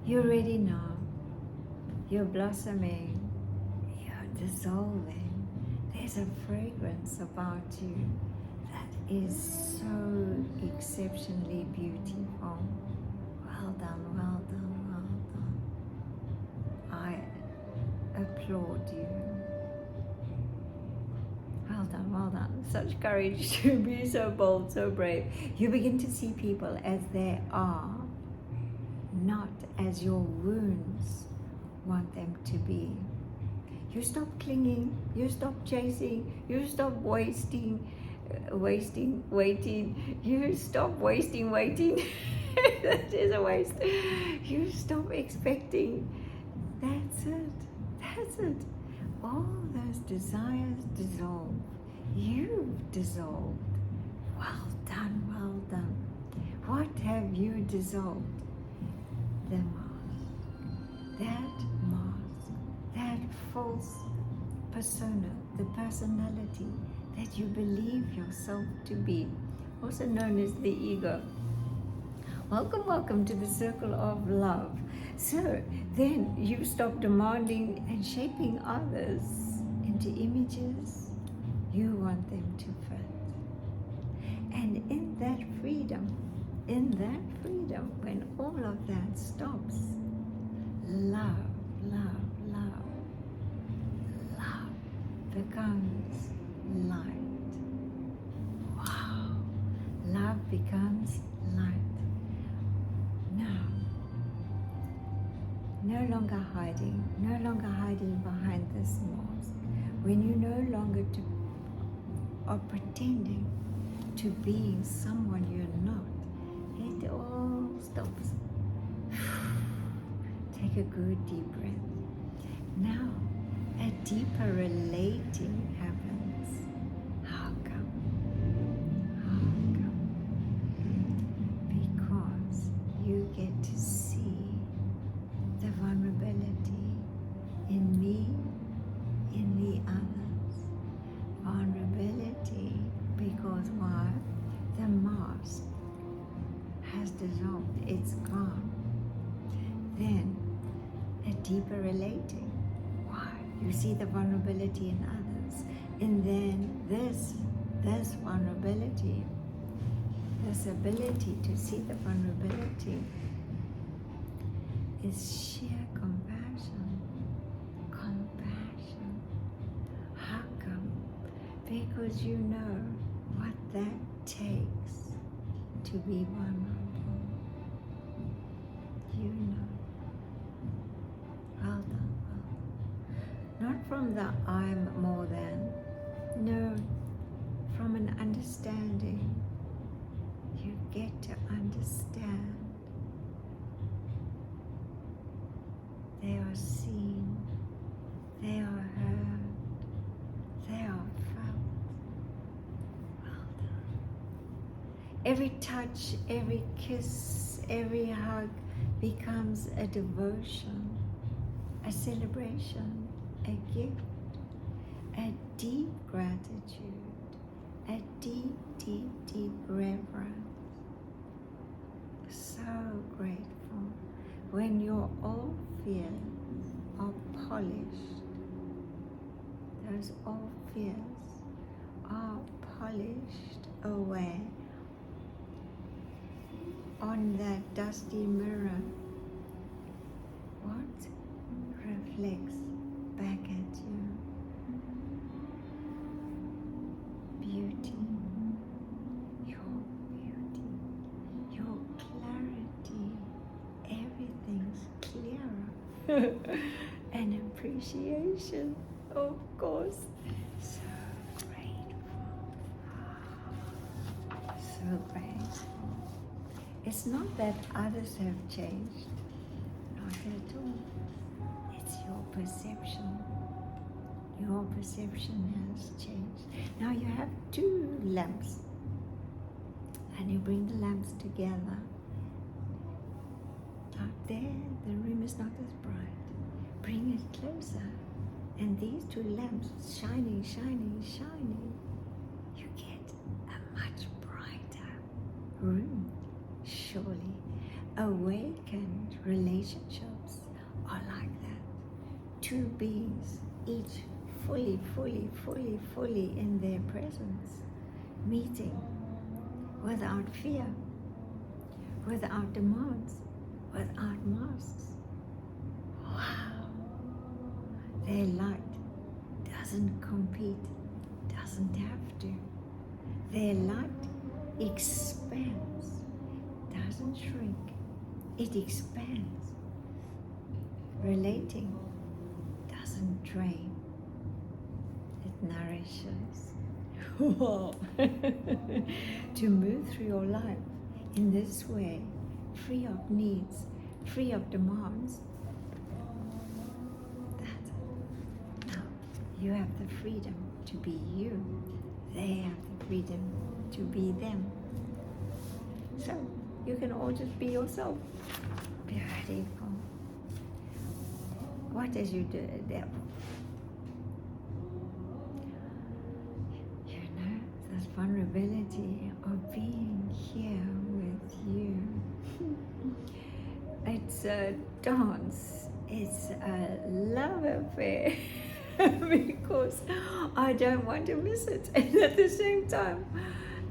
You're ready now. You're blossoming. You're dissolving. There's a fragrance about you that is so exceptionally beautiful. Well done, well done, well done. I applaud you. Well done, well done. Such courage to be so bold, so brave. You begin to see people as they are, not as your wounds want them to be. You stop clinging, you stop chasing, you stop waiting. You stop wasting, waiting. That is a waste. You stop expecting. That's it. That's it. All those desires dissolve. You've dissolved. Well done, well done. What have you dissolved? The mask, that false persona, the personality that you believe yourself to be, also known as the ego. Welcome, welcome to the circle of love. So then you stop demanding and shaping others into images you want them to fit. And in that freedom, when all of that stops, love becomes light. Wow, love becomes light. Now, no longer hiding behind this mask. When you no longer are pretending to be someone you're not, it all stops. Take a good deep breath. Now, a deeper relating happens. How come? Because you get to see the vulnerability in me, in the others. Vulnerability because why? The mask has dissolved, it's gone. Then a deeper relating. Why? You see the vulnerability in others. And then this vulnerability, this ability to see the vulnerability is sheer compassion. Compassion. How come? Because you know what that takes to be vulnerable. You know. Well done. Not from the I'm more than. No, from an understanding. You get to understand. They are seen. They are heard. They are felt. Well done. Every touch, every kiss, every hug becomes a devotion, a celebration, a gift, a deep gratitude, a deep reverence. So grateful when your old fears are polished. Those old fears are polished away on that dusty mirror. What reflects back at you? Beauty, your beauty, your clarity, everything's clearer. And appreciation, of course. So grateful. So grateful. It's not that others have changed. Not at all. It's your perception. Your perception has changed. Now you have two lamps. And you bring the lamps together. Out there, the room is not as bright. Bring it closer. And these two lamps shining, you get a much brighter room. Surely Awakened relationships are like that. Two beings, each fully, fully, fully, fully in their presence, meeting without fear, without demands, without masks. Wow! Their light doesn't compete, doesn't have to. Their light expands, doesn't shrink. It expands. Relating doesn't drain. It nourishes. To move through your life in this way, free of needs, free of demands, that's it. Now you have the freedom to be you. They have the freedom to be them. So you can all just be yourself. Beautiful. What does you do, devil? You know, this vulnerability of being here with you. It's a dance. It's a love affair. Because I don't want to miss it. And at the same time,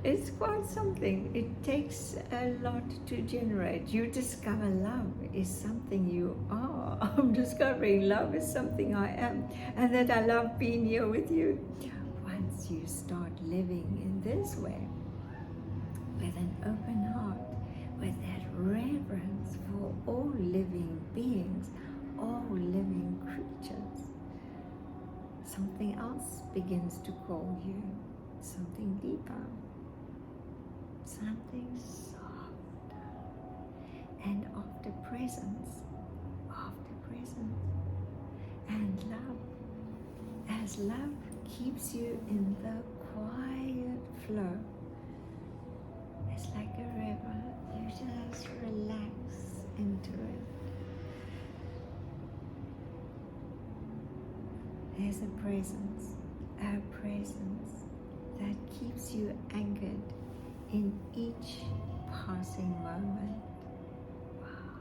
it's quite something. It takes a lot to generate. You discover love is something you are. I'm discovering love is something I am. And that I love being here with you. Once you start living in this way, with an open heart, with that reverence for all living beings, all living creatures, something else begins to call you, something deeper, something softer, and after presence, and love, as love keeps you in the quiet flow. It's like a river, you just relax into it. There's a presence that keeps you anchored in each passing moment. Wow.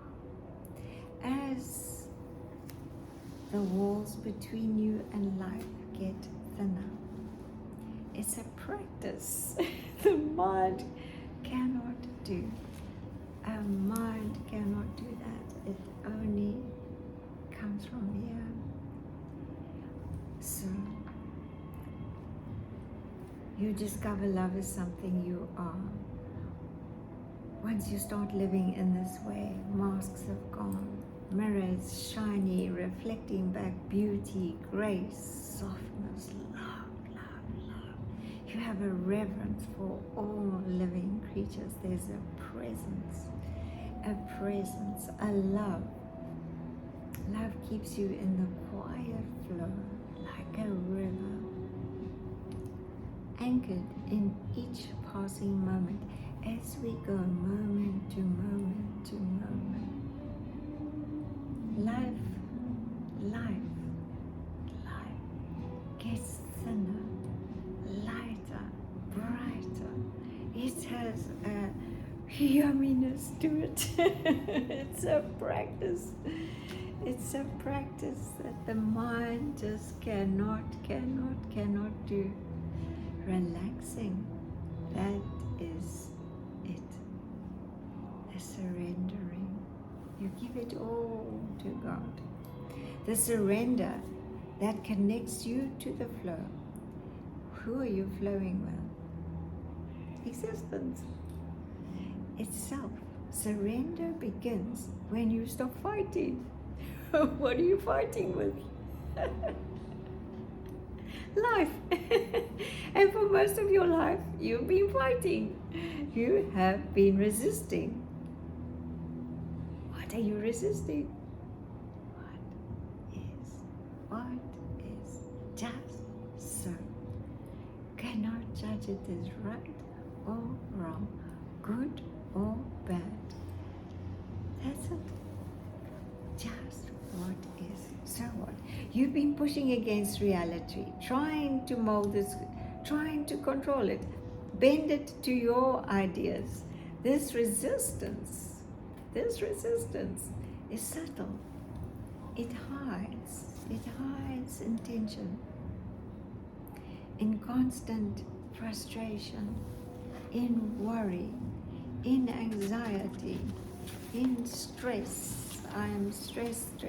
As the walls between you and life get thinner, it's a practice the mind cannot do. Our mind cannot do that. It only comes from here. So, you discover love is something you are. Once you start living in this way, masks have gone, mirrors shiny, reflecting back beauty, grace, softness, love, love, love. You have a reverence for all living creatures. There's a presence, a love. Love keeps you in the quiet flow, like a river, anchored in each passing moment as we go moment to moment to moment. Life gets thinner, lighter, brighter. It has a yumminess to it. It's a practice. It's a practice that the mind just cannot do. Relaxing, that is it. The surrendering. You give it all to God. The surrender that connects you to the flow. Who are you flowing with? Existence itself. Surrender begins when you stop fighting. What are you fighting with? Life. And for most of your life, you've been fighting. You have been resisting. What are you resisting? What is just so. Cannot judge it as right or wrong, good or bad. That's it. Just what is. So what? You've been pushing against reality, trying to mold this, trying to control it, bend it to your ideas. This resistance This resistance is subtle. It hides intention in constant frustration, in worry, in anxiety, in stress. I am stressed.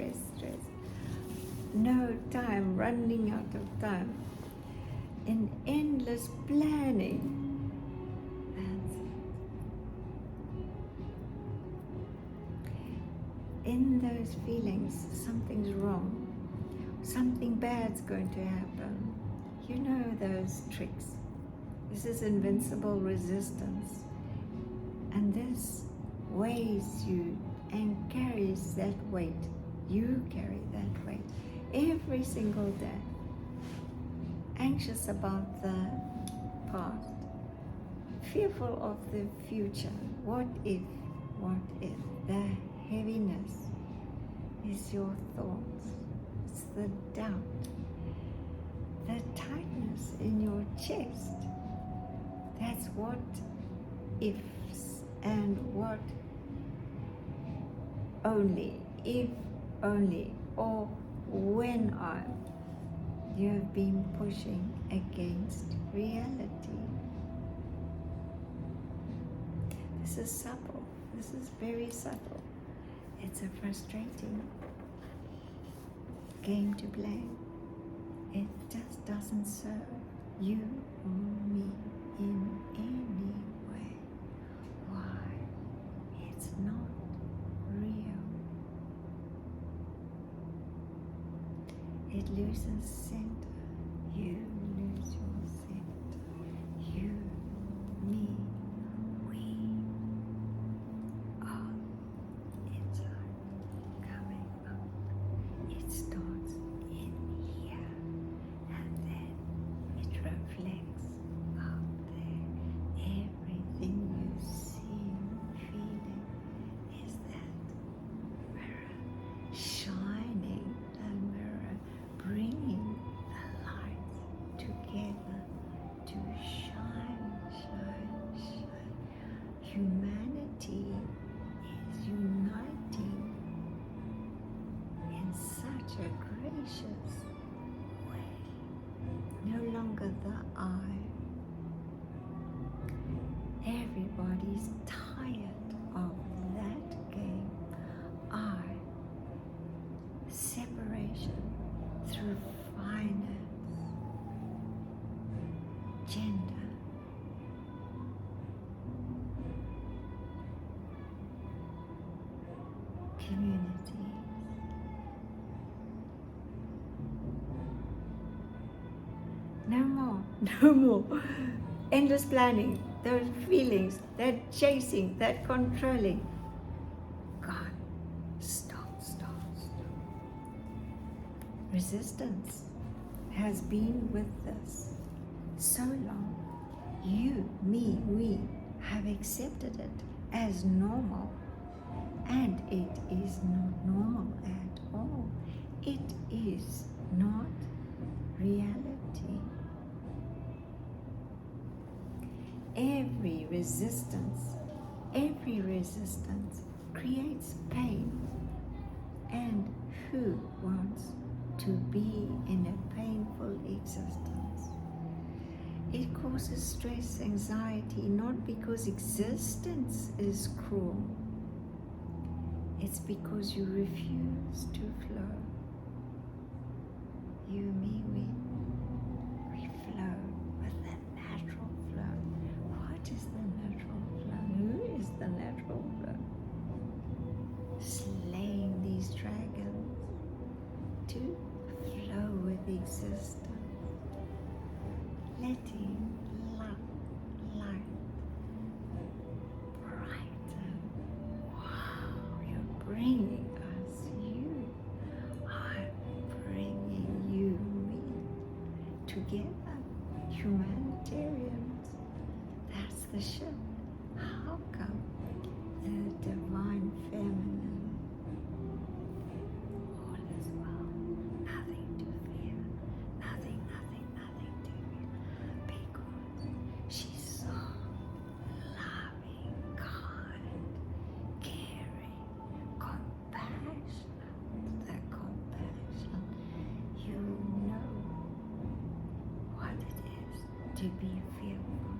No time, running out of time. In endless planning. In those feelings, something's wrong. Something bad's going to happen. You know those tricks. This is invincible resistance. And this weighs you and carries that weight. You carry that weight every single day. Anxious about the past. Fearful of the future. What if? The heaviness is your thoughts. It's the doubt. The tightness in your chest. That's what ifs and what only, if only, or when you have been pushing against reality. This is subtle. This is very subtle. It's a frustrating game to play. It just doesn't serve you or me in any way. Why? It's not real. It loses center. You lose your center. You, me, we are inside, coming out. It starts in here, and then it reflects out there. Everything you see and feeling is that mirror shining, the mirror bringing the lights together to shine. Humanity is uniting in such a gracious way. No longer the I. Everybody's tired of that game. I. Separation through finance, gender, communities. No more. Endless planning, those feelings, that chasing, that controlling. God, stop. Resistance has been with us so long. You, me, we have accepted it as normal. And it is not normal at all. It is not reality. Every resistance creates pain. And who wants to be in a painful existence? It causes stress, anxiety, not because existence is cruel. It's because you refuse to flow. You, me, we flow with the natural flow. What is the natural flow? Who is the natural flow? Slaying these dragons to flow with existence. Letting light brighten. Wow, you're bringing us you. I'm bringing you, me, together. Humanitarians. That's the ship. How come the divine feminine? All is well. Nothing to fear. Nothing to fear. Because she's so loving, kind, caring, to be fearful.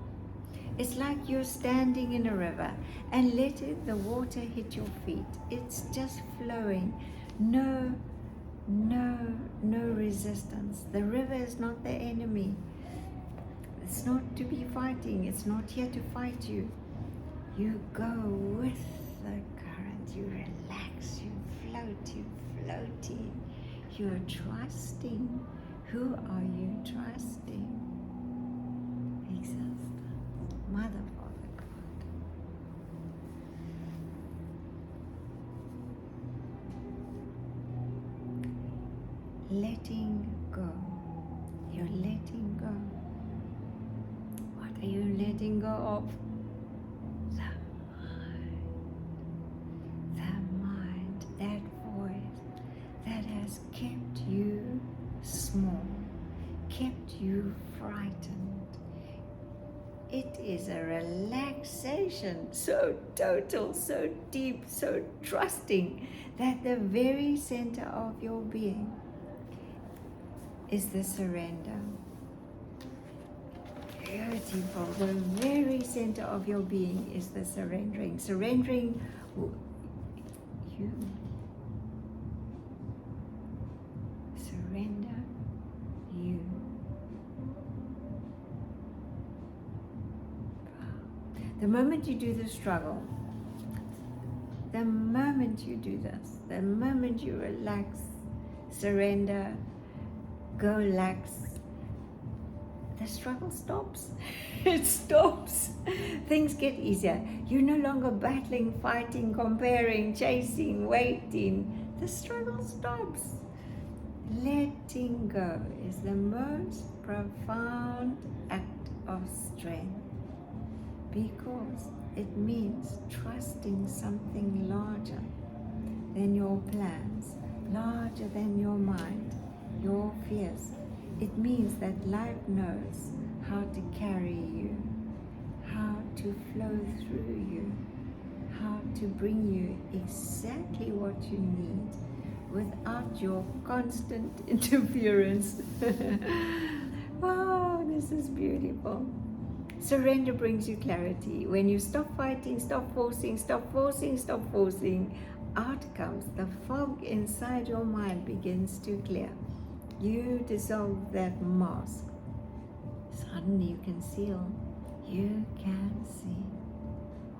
It's like you're standing in a river and letting the water hit your feet. It's just flowing. No resistance. The river is not the enemy. It's not to be fighting. It's not here to fight you. You go with the current. You relax. You float. You're floating. You're trusting. Who are you trusting? Existence. Mother, Father, God. Letting go. You're letting go. What are you letting go of? The mind, that voice that has kept you small, kept you frightened. It is a relaxation so total, so deep, so trusting that the very center of your being is the surrender. Beautiful. The very center of your being is the surrendering. Surrendering you. Surrender you. The moment you do the struggle, the moment you do this, the moment you relax, surrender, go lax, the struggle stops. It stops. Things get easier. You're no longer battling, fighting, comparing, chasing, waiting. The struggle stops. Letting go is the most profound act of strength, because it means trusting something larger than your plans, larger than your mind, your fears. It means that life knows how to carry you, how to flow through you, how to bring you exactly what you need without your constant interference. Oh, this is beautiful. Surrender brings you clarity. When you stop fighting, stop forcing, out comes the fog inside your mind begins to clear. You dissolve that mask. Suddenly you can see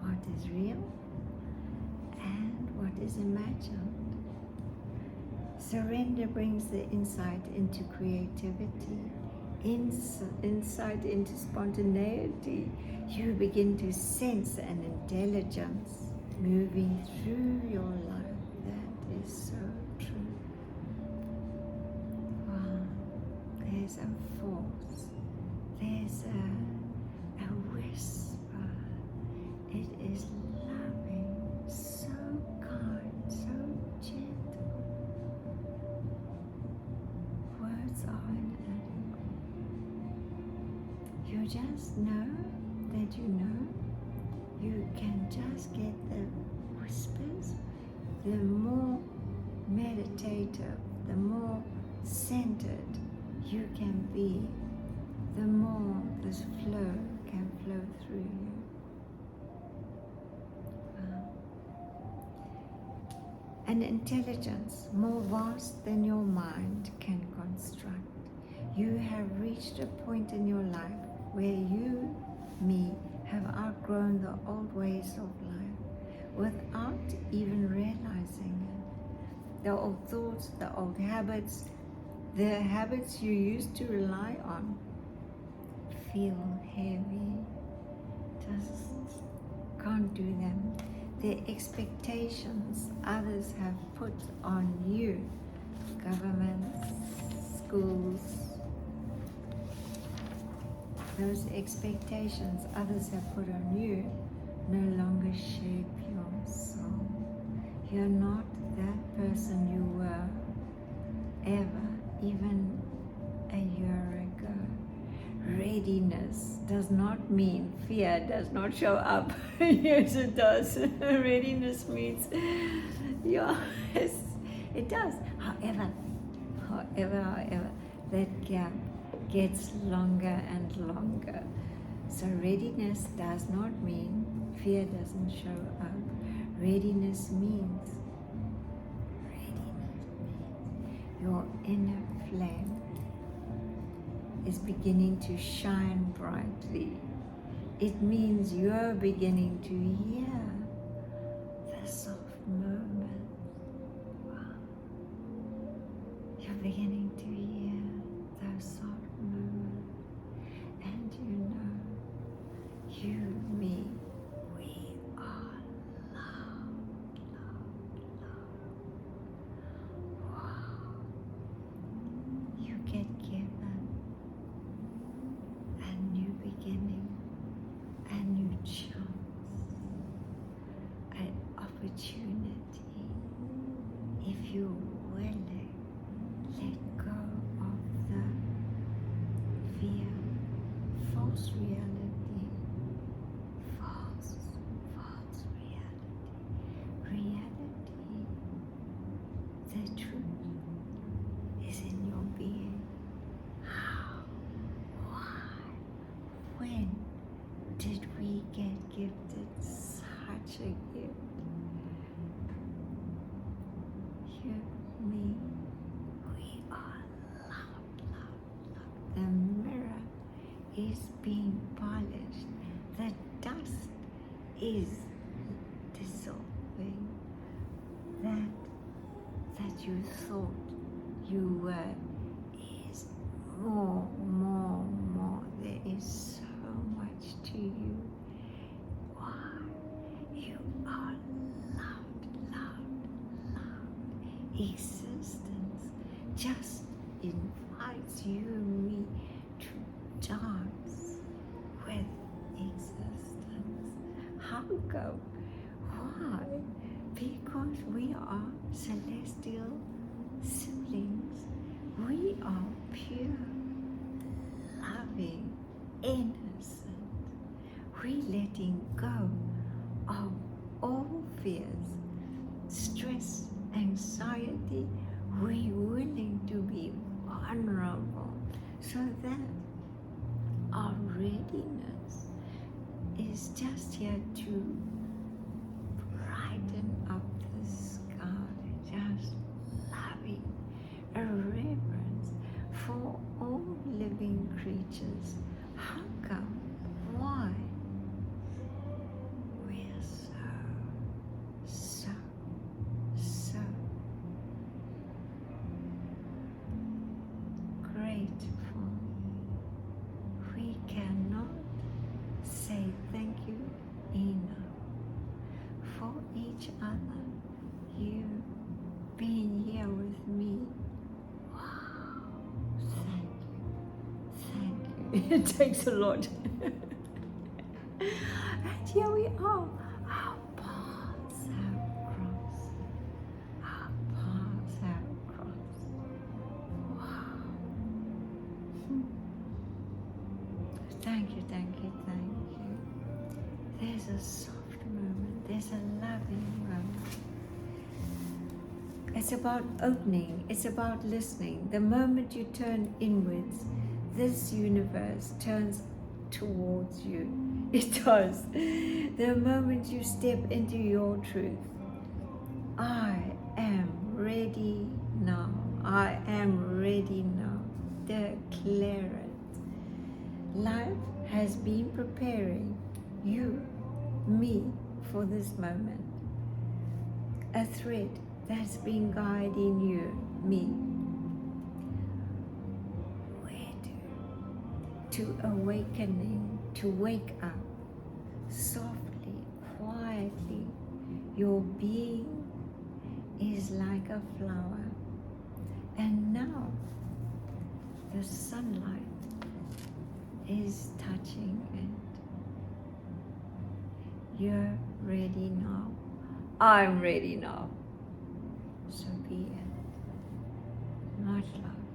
what is real and what is imagined. Surrender brings the insight into creativity, insight into spontaneity. You begin to sense an intelligence moving through your life. That is so true. Wow. There's a force. There's a whisper. It is loving, so kind, so gentle. Words are inadequate. You just know that you know. You can just get the whispers. The more meditative, the more centered you can be, the more this flow can flow through you. An intelligence more vast than your mind can construct. You have reached a point in your life where you, me, have outgrown the old ways of life without even realizing it. The old thoughts, the old habits, the habits you used to rely on feel heavy. Just can't do them. The expectations others have put on you, governments, schools, those expectations others have put on you no longer shape your soul. You're not that person you were ever, even a year ago. Readiness does not mean fear does not show up. Yes, it does. Readiness means, yes, it does. However, that gap gets longer and longer. So readiness does not mean fear doesn't show up. Readiness means your inner flame is beginning to shine brightly. It means you're beginning to hear the soft murmur. Wow. You're beginning to hear those soft murmurs. And you know, you, me, we are loved, loved, loved. Wow. You get given a new beginning, a new chance, an opportunity. If you're willing, let go of the fear, false reality, false reality. Reality, the truth is in your being. How? Why? When did we get gifted such a gift? You, me, we are loved, loved, loved. The mirror is being polished. The dust is dissolving. That you thought you were is more. There is so much to you. Why? You are loved. Existence just invites you and me to dance with existence. How come? Why? Because we are celestial siblings. We are pure, loving, innocent. We letting go of all fears, stress, anxiety. We willing to be vulnerable so that our readiness is just here to brighten up the sky, just loving a reverence for all living creatures. How come? Why? We're so grateful. We cannot say thank you enough for each other. You being here with me. Wow. Thank you. It takes a lot. And here we are. Our paths have crossed. Our paths have crossed. Wow. Thank you. There's a soft moment. There's a loving moment. It's about opening. It's about listening. The moment you turn inwards, this universe turns towards you. It does. The moment you step into your truth, I am ready now. I am ready now. Declare it. Life has been preparing you, me, for this moment. A thread that's been guiding you, me. To awakening, to wake up softly, quietly. Your being is like a flower, and now the sunlight is touching it. You're ready now. I'm ready now. So be it. Much love.